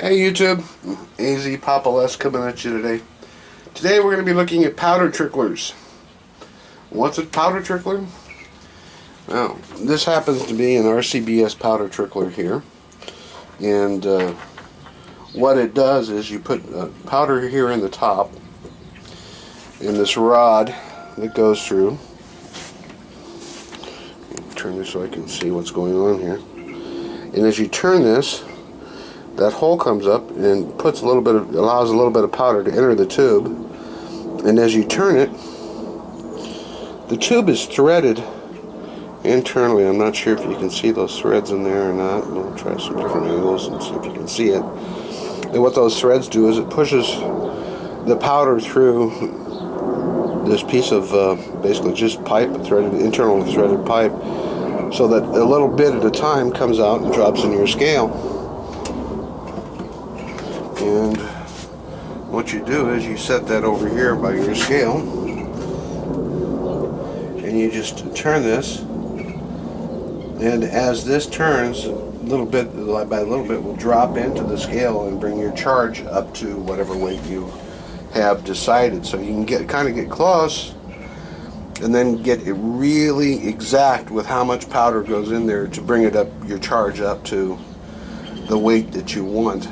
Hey YouTube, AZ Papa Les coming at you today. Today we're going to be looking at powder tricklers. What's a powder trickler? Well, this happens to be an RCBS powder trickler here. And what it does is you put powder here in the top, in this rod that goes through. Turn this so I can see what's going on here. And as you turn this, that hole comes up and allows a little bit of powder to enter the tube. And as you turn it, the tube is threaded internally. I'm not sure if you can see those threads in there or not. We'll try some different angles and see if you can see it. And what those threads do is it pushes the powder through this piece of basically just pipe, internal threaded pipe, so that a little bit at a time comes out and drops in your scale. And what you do is you set that over here by your scale, and you just turn this, and as this turns, little bit by little bit will drop into the scale and bring your charge up to whatever weight you have decided. So you can kind of get close and then get it really exact with how much powder goes in there to bring it up, your charge up to the weight that you want.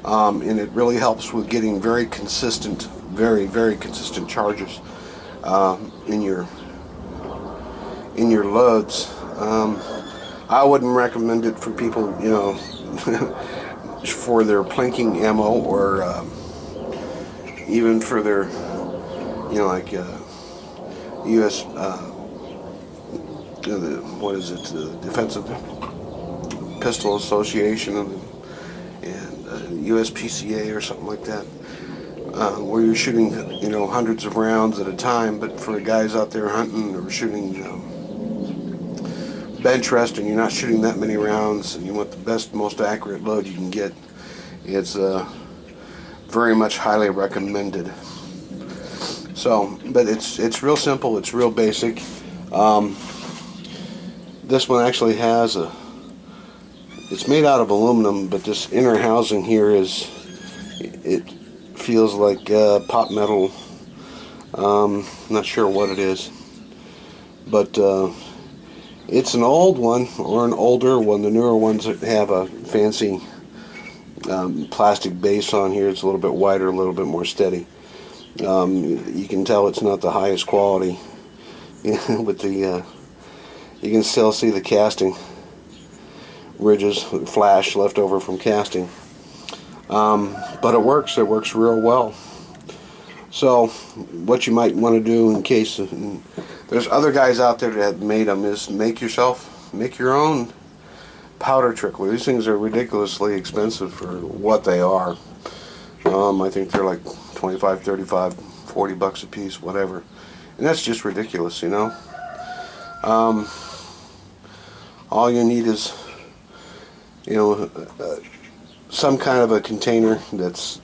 And it really helps with getting very consistent, very consistent charges in your loads. I wouldn't recommend it for people, for their plinking ammo, or even for their, like U.S. The Defensive Pistol Association and USPCA or something like that, where you're shooting, hundreds of rounds at a time. But for the guys out there hunting or shooting bench rest, and you're not shooting that many rounds, and you want the best, most accurate load you can get, it's very much highly recommended. So, but it's real simple, it's real basic. This one actually has it's made out of aluminum, but this inner housing here it feels like pot metal. Not sure what it is, but it's an old one or an older one. The newer ones have a fancy plastic base on here. It's a little bit wider, a little bit more steady. You can tell it's not the highest quality. With the you can still see the casting ridges, flash left over from casting, but it works real well. So what you might want to do, in case there's other guys out there that have made them, is make your own powder trickler. These things are ridiculously expensive for what they are. I think they're like 25, 35, 40 bucks a piece, whatever, and that's just ridiculous. All you need is some kind of a container that's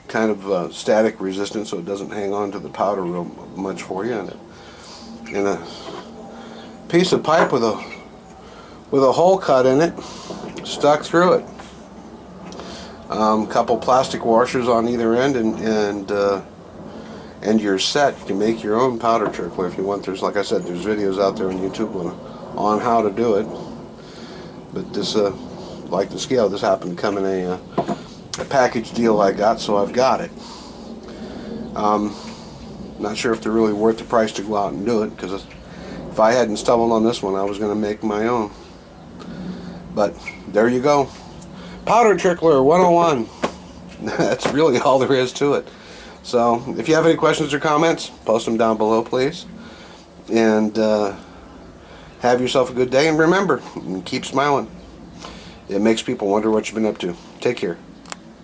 kind of static resistant, so it doesn't hang on to the powder real much for you, and a piece of pipe with a hole cut in it, stuck through it. Couple plastic washers on either end, and you're set. You can make your own powder trickler if you want. There's, like I said, there's videos out there on YouTube on how to do it. But this, like the scale, this happened to come in a package deal I got, so I've got it. Not sure if they're really worth the price to go out and do it, because if I hadn't stumbled on this one, I was going to make my own. But there you go. Powder Trickler 101. That's really all there is to it. So if you have any questions or comments, post them down below, please. And have yourself a good day, and remember, keep smiling. It makes people wonder what you've been up to. Take care.